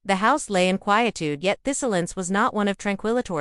The house lay in quietude, yet this silence was not one of tranquility.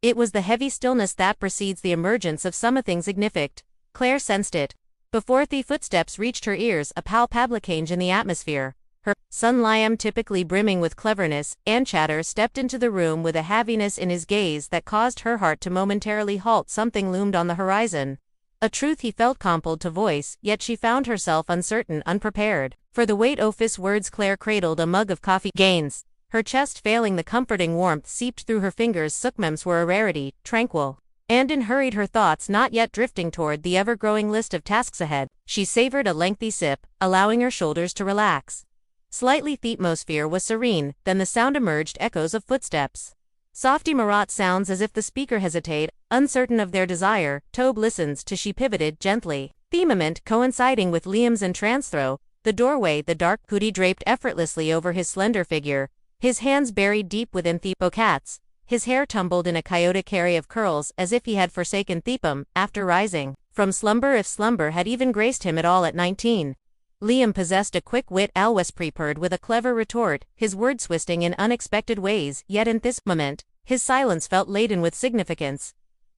It was the heavy stillness that precedes the emergence of something significant. Claire sensed it. Before the footsteps reached her ears, a palpable change in the atmosphere. Her son Liam, typically brimming with cleverness and chatter, stepped into the room with a heaviness in his gaze that caused her heart to momentarily halt. Something loomed on the horizon. A truth he felt compelled to voice, yet she found herself uncertain, unprepared. For the weight of his words, Claire cradled a mug of coffee. Gains. Her chest failing, the comforting warmth seeped through her fingers. Sucmums were a rarity, tranquil. And in hurried her thoughts not yet drifting toward the ever-growing list of tasks ahead, she savored a lengthy sip, allowing her shoulders to relax. Slightly the atmosphere was serene, then the sound emerged, echoes of footsteps. Softy Marat sounds as if the speaker hesitated, uncertain of their desire. Tobe listens to she pivoted gently. The moment coinciding with Liam's entrance throw, the doorway, the dark hoodie draped effortlessly over his slender figure, his hands buried deep within the bocats, his hair tumbled in a chaotic array of curls as if he had forsaken Thepam after rising from slumber, if slumber had even graced him at all at 19. Liam possessed a quick wit, always prepared with a clever retort, his words twisting in unexpected ways, yet in this moment, his silence felt laden with significance.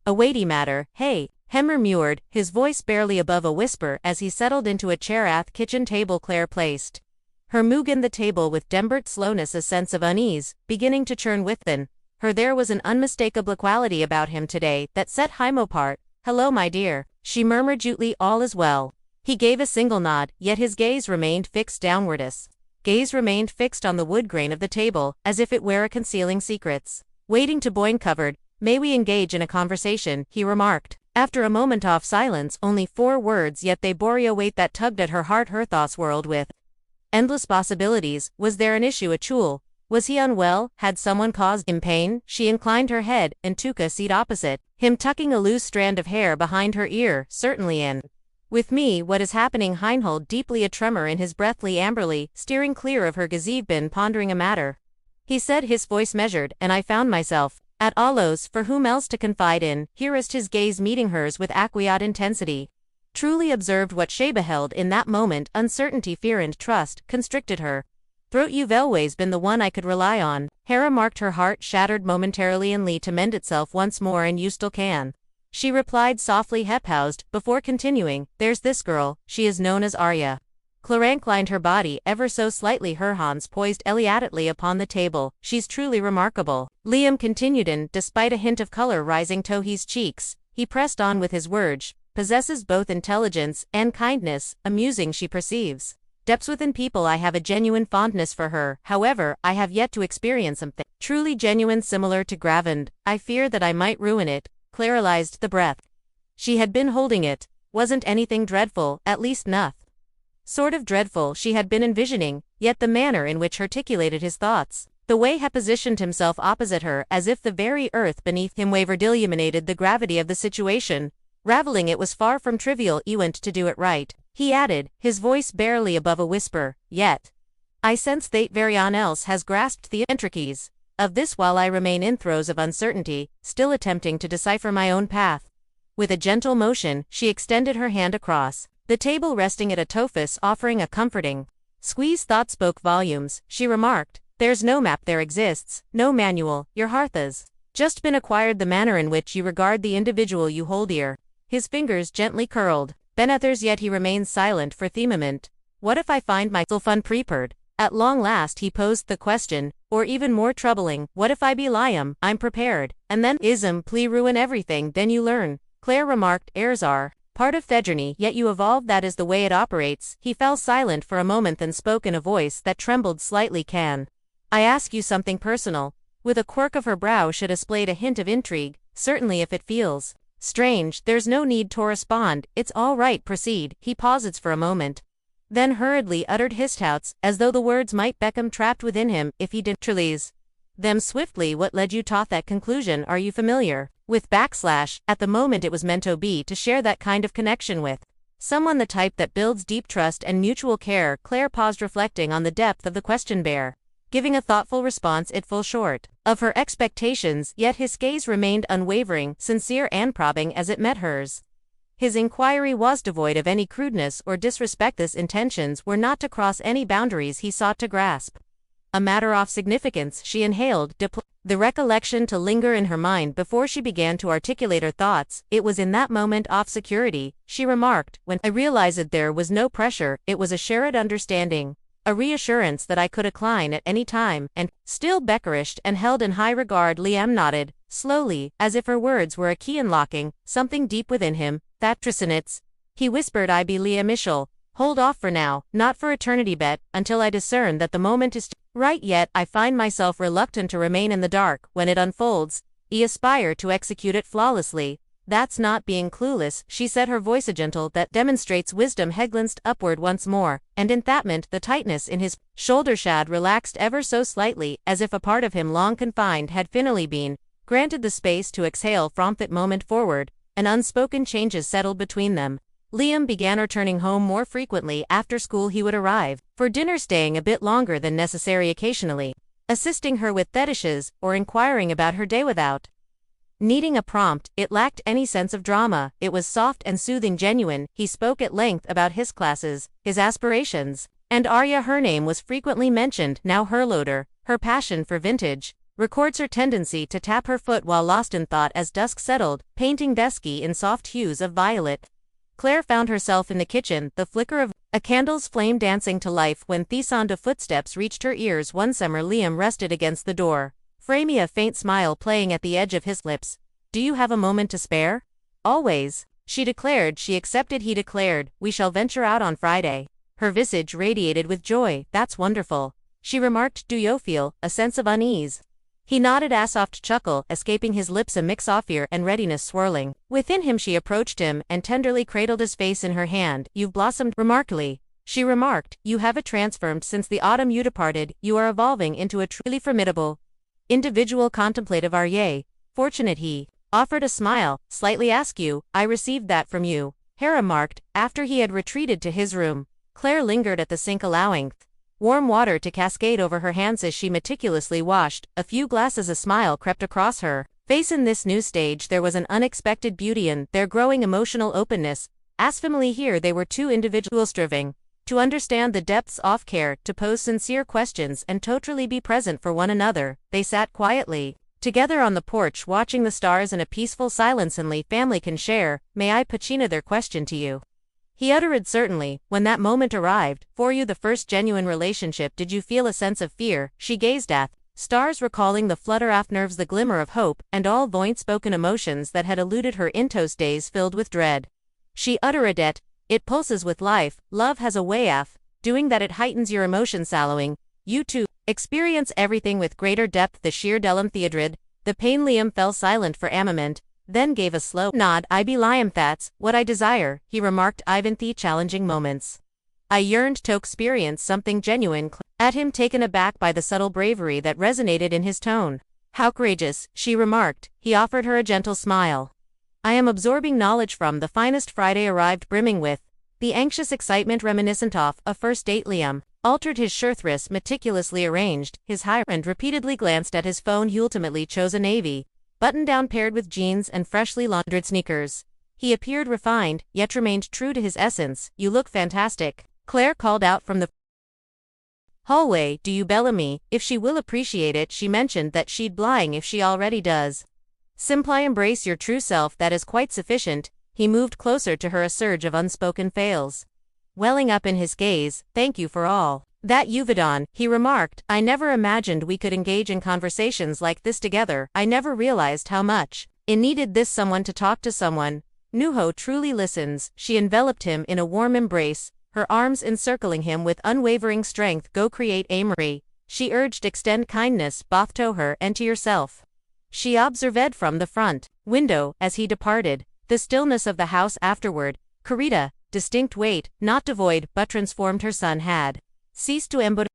A weighty matter. Hey, Hemmer murmured, his voice barely above a whisper as he settled into a chair at the kitchen table. Claire placed her mug on the table with deliberate slowness, a sense of unease beginning to churn within her. There was an unmistakable quality about him today that set him apart. Hello, my dear, she murmured gently. All is well. He gave a single nod, yet his gaze remained fixed downwardus. Gaze remained fixed on the wood grain of the table, as if it were concealing secrets. Waiting to Boyne covered. May we engage in a conversation, he remarked. After a moment of silence, only 4 words, yet they bore a weight that tugged at her heart. Her thoughts whirled with endless possibilities. Was there an issue at Chul? Was he unwell? Had someone caused him pain? She inclined her head and took a seat opposite him, tucking a loose strand of hair behind her ear. Certainly in with me, what is happening? Heinhold, deeply a tremor in his breathly amberly, steering clear of her gazebo, been pondering a matter. He said, his voice measured, and I found myself at a loss for whom else to confide in. Hearest his gaze meeting hers with acquiescent intensity. Truly observed what she beheld in that moment. Uncertainty, fear and trust constricted her throat. You've always been the one I could rely on. Hera marked, her heart shattered momentarily and to mend itself once more, and you still can. She replied softly, hep-housed, before continuing, there's this girl, she is known as Arya. Claire inclined her body ever so slightly, her hands poised eleganely upon the table. She's truly remarkable. Liam continued, and, despite a hint of color rising to his cheeks, he pressed on with his words, possesses both intelligence and kindness, amusing she perceives depths within people. I have a genuine fondness for her, however, I have yet to experience something truly genuine similar to Gravand. I fear that I might ruin it. Claire realized the breath she had been holding. It wasn't anything dreadful, at least nothing sort of dreadful she had been envisioning, yet the manner in which articulated his thoughts, the way he positioned himself opposite her as if the very earth beneath him wavered, illuminated the gravity of the situation. Raveling it was far from trivial. You went to do it right, he added, his voice barely above a whisper, yet I sense that everyone else has grasped the intricacies of this while I remain in throes of uncertainty, still attempting to decipher my own path. With a gentle motion, she extended her hand across the table, resting it at Tophus, offering a comforting squeeze. Thought spoke volumes, she remarked. There's no map, there exists no manual, your hearth has just been acquired. The manner in which you regard the individual you hold dear. His fingers gently curled Benethers, yet he remains silent for the moment. What if I find myself unprepared? At long last he posed the question, or even more troubling, what if I be Liam? I'm prepared, and then ism plea ruin everything. Then you learn, Claire remarked, heirs are part of Thedrony, yet you evolve, that is the way it operates. He fell silent for a moment, then spoke in a voice that trembled slightly. Can I ask you something personal? With a quirk of her brow she displayed a hint of intrigue. Certainly, if it feels strange, there's no need to respond. It's all right, proceed. He pauses for a moment, then hurriedly uttered his doubts, as though the words might become trapped within him if he didn't release them swiftly. What led you to that conclusion? Are you familiar with / at the moment it was meant to be to share that kind of connection with someone, the type that builds deep trust and mutual care? Claire paused, reflecting on the depth of the question, giving a thoughtful response. It fell short of her expectations, yet his gaze remained unwavering, sincere and probing as it met hers. His inquiry was devoid of any crudeness or disrespect. His intentions were not to cross any boundaries he sought to grasp. a matter-of significance, she inhaled, the recollection to linger in her mind before she began to articulate her thoughts. It was in that moment of security, she remarked, when I realized there was no pressure, it was a shared understanding. A reassurance that I could decline at any time, and, still beckerished and held in high regard. Liam nodded, slowly, as if her words were a key unlocking something deep within him. That Trisinitz, he whispered, I be Liam Ishel. Hold off for now, not for eternity bet, until I discern that the moment is right. Yet I find myself reluctant to remain in the dark when it unfolds. I aspire to execute it flawlessly. That's not being clueless, she said, her voice a gentle that demonstrates wisdom. He glanced upward once more, and in that moment the tightness in his shoulder shad relaxed ever so slightly, as if a part of him long confined had finally been granted the space to exhale. From that moment forward, an unspoken changes settled between them. Liam began returning home more frequently. After school he would arrive for dinner, staying a bit longer than necessary occasionally, assisting her with fetishes, or inquiring about her day without needing a prompt. It lacked any sense of drama, it was soft and soothing, genuine. He spoke at length about his classes, his aspirations, and Arya, her name was frequently mentioned. Now her loader, her passion for vintage records, her tendency to tap her foot while lost in thought as dusk settled, painting Desky in soft hues of violet. Claire found herself in the kitchen, the flicker of a candle's flame dancing to life when the sound of footsteps reached her ears. One summer Liam rested against the door, framing a faint smile playing at the edge of his lips. Do you have a moment to spare? Always, she declared. She accepted. He declared, we shall venture out on Friday. Her visage radiated with joy. That's wonderful, she remarked. Do you feel a sense of unease? He nodded, a soft chuckle escaping his lips, a mix of fear and readiness swirling within him. She approached him and tenderly cradled his face in her hand. You've blossomed remarkably, she remarked. You have transformed since the autumn you departed. You are evolving into a truly formidable individual. Contemplative Arye, fortunate, he offered a smile, slightly askew. I received that from you, Hera remarked, after he had retreated to his room. Claire lingered at the sink, allowing warm water to cascade over her hands as she meticulously washed a few glasses. A smile crept across her face. In this new stage there was an unexpected beauty in their growing emotional openness. As family here, they were two individuals striving to understand the depths of care, to pose sincere questions, and totally be present for one another. They sat quietly together on the porch, watching the stars in a peaceful silence. Only family can share. May I pacina their question to you? He uttered. Certainly. When that moment arrived, for you, the first genuine relationship, did you feel a sense of fear? She gazed at stars, recalling the flutter of nerves, the glimmer of hope, and all void spoken emotions that had eluded her in those days filled with dread. She uttered it. It pulses with life. Love has a way of doing that. It heightens your emotions, sallowing you to experience everything with greater depth. The sheer Delam Theodrid, the pain. Liam fell silent for a moment, then gave a slow nod. I be Liam, that's what I desire, he remarked. Ivan the challenging moments. I yearned to experience something genuine. At him, taken aback by the subtle bravery that resonated in his tone. How courageous, she remarked. He offered her a gentle smile. I am absorbing knowledge from the finest. Friday arrived, brimming with the anxious excitement reminiscent of a first date. Liam altered his shirtwrists, meticulously arranged his high, and repeatedly glanced at his phone. He ultimately chose a navy button-down paired with jeans and freshly laundered sneakers. He appeared refined, yet remained true to his essence. You look fantastic, Claire called out from the hallway. Do you, Bellamy? If she will appreciate it. She mentioned that she'd blying if she already does. Simply embrace your true self, that is quite sufficient. He moved closer to her, a surge of unspoken fails welling up in his gaze. Thank you for all that you've done, he remarked. I never imagined we could engage in conversations like this together. I never realized how much it needed this someone to talk to someone. Nuho truly listens. She enveloped him in a warm embrace, her arms encircling him with unwavering strength. Go create Amory, she urged. Extend kindness both to her and to yourself. She observed from the front window as he departed the stillness of the house afterward. Karita, distinct weight, not devoid but transformed. Her son had ceased to embody